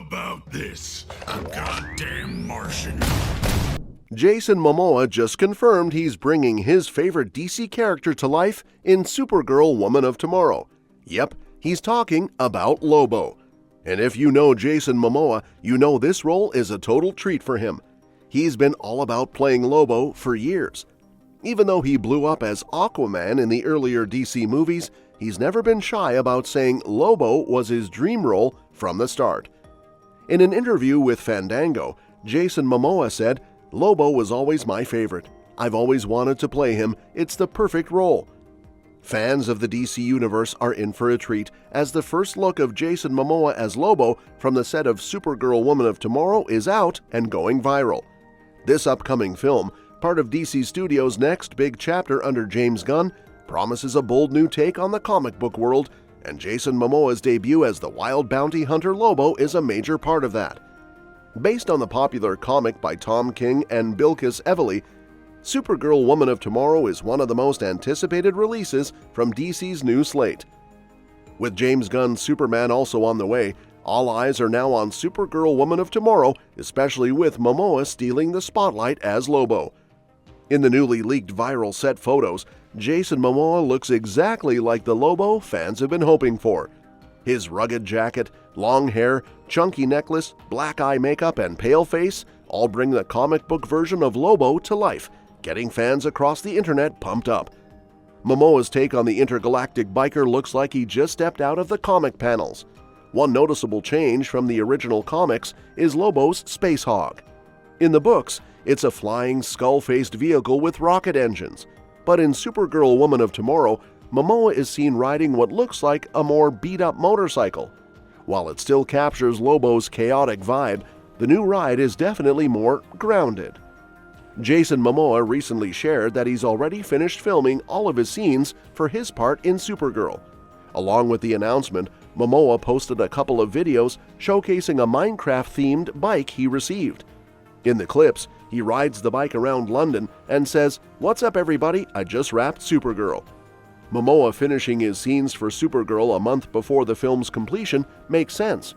about this? A goddamn Martian. Jason Momoa just confirmed he's bringing his favorite DC character to life in Supergirl Woman of Tomorrow. Yep, he's talking about Lobo. And if you know Jason Momoa, you know this role is a total treat for him. He's been all about playing Lobo for years. Even though he blew up as Aquaman in the earlier DC movies, he's never been shy about saying Lobo was his dream role from the start. In an interview with Fandango, Jason Momoa said, "Lobo was always my favorite. I've always wanted to play him. It's the perfect role." Fans of the DC Universe are in for a treat, as the first look of Jason Momoa as Lobo from the set of Supergirl Woman of Tomorrow is out and going viral. This upcoming film, part of DC Studios' next big chapter under James Gunn, promises a bold new take on the comic book world, and Jason Momoa's debut as the wild bounty hunter Lobo is a major part of that. Based on the popular comic by Tom King and Bilquis Evely, Supergirl Woman of Tomorrow is one of the most anticipated releases from DC's new slate. With James Gunn's Superman also on the way, all eyes are now on Supergirl Woman of Tomorrow, especially with Momoa stealing the spotlight as Lobo. In the newly leaked viral set photos, Jason Momoa looks exactly like the Lobo fans have been hoping for. His rugged jacket, long hair, chunky necklace, black eye makeup, and pale face all bring the comic book version of Lobo to life, getting fans across the internet pumped up. Momoa's take on the intergalactic biker looks like he just stepped out of the comic panels. One noticeable change from the original comics is Lobo's space hog. In the books, it's a flying, skull-faced vehicle with rocket engines. But in Supergirl Woman of Tomorrow, Momoa is seen riding what looks like a more beat-up motorcycle. While it still captures Lobo's chaotic vibe, the new ride is definitely more grounded. Jason Momoa recently shared that he's already finished filming all of his scenes for his part in Supergirl. Along with the announcement, Momoa posted a couple of videos showcasing a Minecraft-themed bike he received. In the clips, he rides the bike around London and says, "What's up everybody, I just wrapped Supergirl." Momoa finishing his scenes for Supergirl a month before the film's completion makes sense.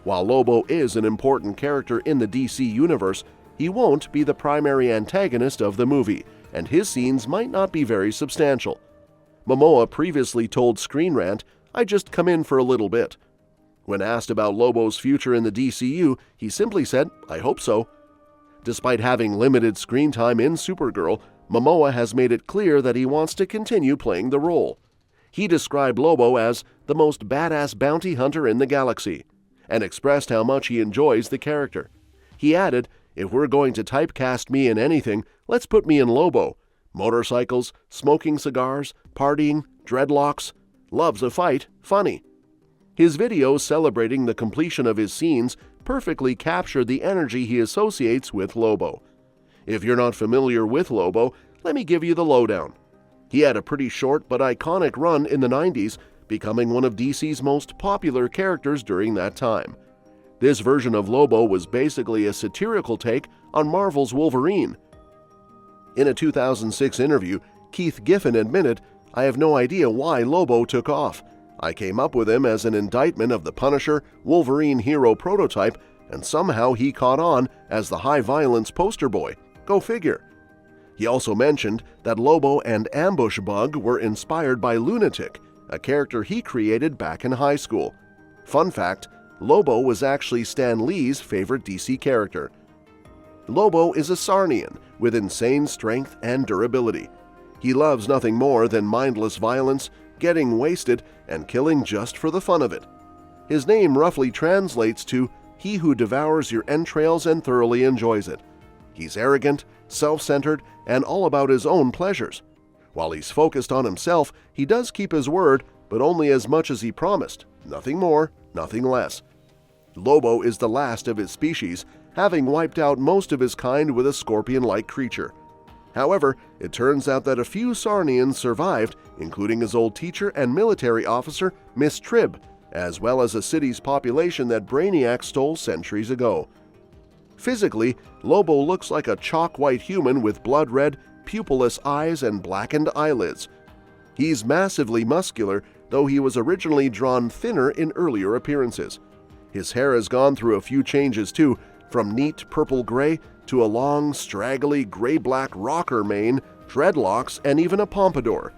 While Lobo is an important character in the DC universe, he won't be the primary antagonist of the movie, and his scenes might not be very substantial. Momoa previously told Screen Rant, "I just come in for a little bit." When asked about Lobo's future in the DCU, he simply said, "I hope so." Despite having limited screen time in Supergirl, Momoa has made it clear that he wants to continue playing the role. He described Lobo as the most badass bounty hunter in the galaxy, and expressed how much he enjoys the character. He added, "If we're going to typecast me in anything, let's put me in Lobo. Motorcycles, smoking cigars, partying, dreadlocks. Loves a fight, funny." His videos celebrating the completion of his scenes perfectly capture the energy he associates with Lobo. If you're not familiar with Lobo, let me give you the lowdown. He had a pretty short but iconic run in the 90s, becoming one of DC's most popular characters during that time. This version of Lobo was basically a satirical take on Marvel's Wolverine. In a 2006 interview, Keith Giffen admitted, "I have no idea why Lobo took off. I came up with him as an indictment of the Punisher, Wolverine hero prototype, and somehow he caught on as the high-violence poster boy. Go figure." He also mentioned that Lobo and Ambush Bug were inspired by Lunatic, a character he created back in high school. Fun fact, Lobo was actually Stan Lee's favorite DC character. Lobo is a Czarnian with insane strength and durability. He loves nothing more than mindless violence, getting wasted, and killing just for the fun of it. His name roughly translates to "he who devours your entrails and thoroughly enjoys it." He's arrogant, self-centered, and all about his own pleasures. While he's focused on himself, he does keep his word, but only as much as he promised, nothing more, nothing less. Lobo is the last of his species, having wiped out most of his kind with a scorpion-like creature. However, it turns out that a few Czarnians survived, including his old teacher and military officer, Miss Trib, as well as a city's population that Brainiac stole centuries ago. Physically, Lobo looks like a chalk-white human with blood-red, pupilless eyes and blackened eyelids. He's massively muscular, though he was originally drawn thinner in earlier appearances. His hair has gone through a few changes too, from neat purple-gray to a long, straggly gray-black rocker mane, dreadlocks, and even a pompadour.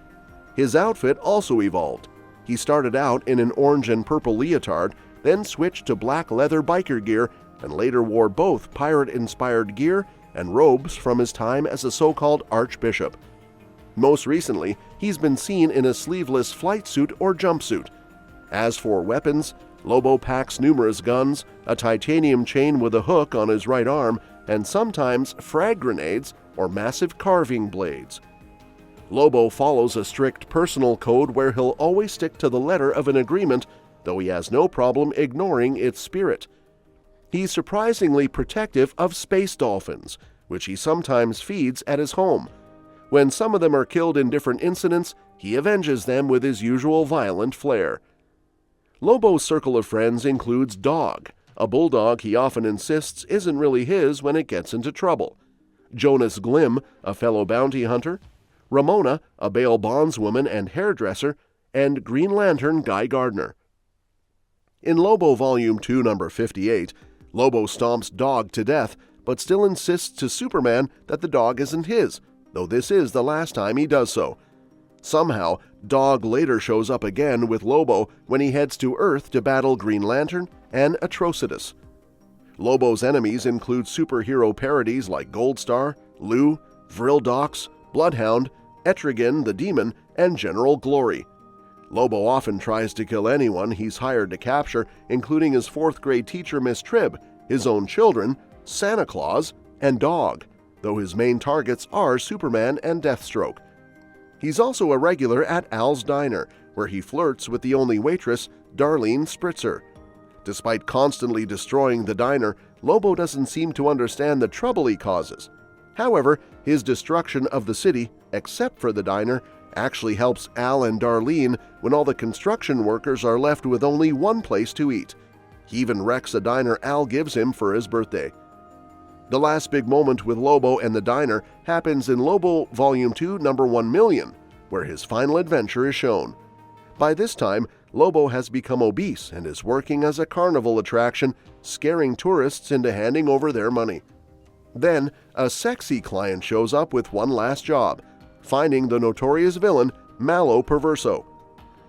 His outfit also evolved. He started out in an orange and purple leotard, then switched to black leather biker gear, and later wore both pirate-inspired gear and robes from his time as a so-called archbishop. Most recently, he's been seen in a sleeveless flight suit or jumpsuit. As for weapons, Lobo packs numerous guns, a titanium chain with a hook on his right arm, and sometimes frag grenades or massive carving blades. Lobo follows a strict personal code where he'll always stick to the letter of an agreement, though he has no problem ignoring its spirit. He's surprisingly protective of space dolphins, which he sometimes feeds at his home. When some of them are killed in different incidents, he avenges them with his usual violent flair. Lobo's circle of friends includes Dog, a bulldog he often insists isn't really his when it gets into trouble, Jonas Glim, a fellow bounty hunter, Ramona, a bail bondswoman and hairdresser, and Green Lantern Guy Gardner. In Lobo Volume 2, number 58, Lobo stomps Dog to death, but still insists to Superman that the dog isn't his, though this is the last time he does so. Somehow, Dog later shows up again with Lobo when he heads to Earth to battle Green Lantern and Atrocitus. Lobo's enemies include superhero parodies like Goldstar, Lou, Vrildox, Bloodhound, Etrigan the Demon, and General Glory. Lobo often tries to kill anyone he's hired to capture, including his fourth-grade teacher Miss Tribb, his own children, Santa Claus, and Dog, though his main targets are Superman and Deathstroke. He's also a regular at Al's Diner, where he flirts with the only waitress, Darlene Spritzer. Despite constantly destroying the diner, Lobo doesn't seem to understand the trouble he causes. However, his destruction of the city, except for the diner, actually helps Al and Darlene when all the construction workers are left with only one place to eat. He even wrecks a diner Al gives him for his birthday. The last big moment with Lobo and the diner happens in Lobo Volume 2, number 1,000,000, where his final adventure is shown. By this time, Lobo has become obese and is working as a carnival attraction, scaring tourists into handing over their money. Then, a sexy client shows up with one last job, finding the notorious villain, Malo Perverso.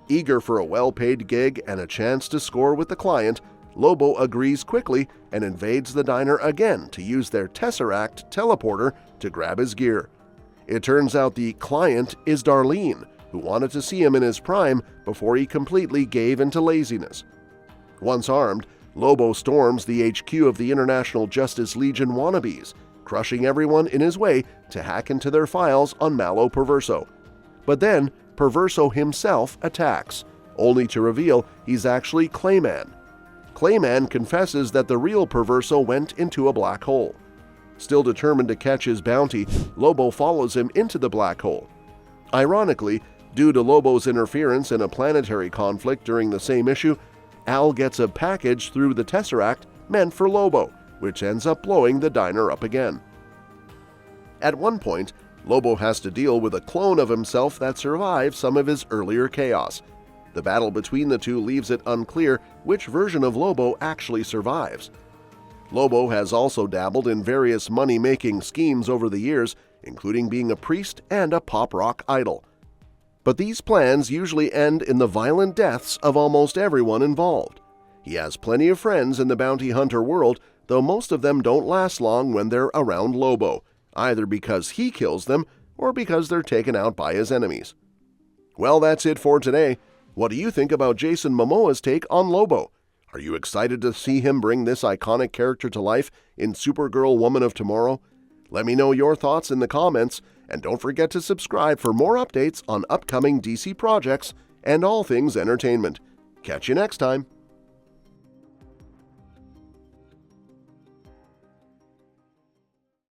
Eager for a well-paid gig and a chance to score with the client, Lobo agrees quickly and invades the diner again to use their Tesseract teleporter to grab his gear. It turns out the client is Darlene, who wanted to see him in his prime before he completely gave into laziness. Once armed, Lobo storms the HQ of the International Justice Legion wannabes, crushing everyone in his way to hack into their files on Malo Perverso. But then, Perverso himself attacks, only to reveal he's actually Clayman. Clayman confesses that the real Perverso went into a black hole. Still determined to catch his bounty, Lobo follows him into the black hole. Ironically, due to Lobo's interference in a planetary conflict during the same issue, Al gets a package through the Tesseract meant for Lobo, which ends up blowing the diner up again. At one point, Lobo has to deal with a clone of himself that survives some of his earlier chaos. The battle between the two leaves it unclear which version of Lobo actually survives. Lobo has also dabbled in various money-making schemes over the years, including being a priest and a pop-rock idol. But these plans usually end in the violent deaths of almost everyone involved. He has plenty of friends in the bounty hunter world, though most of them don't last long when they're around Lobo, either because he kills them or because they're taken out by his enemies. Well, that's it for today. What do you think about Jason Momoa's take on Lobo? Are you excited to see him bring this iconic character to life in Supergirl Woman of Tomorrow? Let me know your thoughts in the comments, and don't forget to subscribe for more updates on upcoming DC projects and all things entertainment. Catch you next time.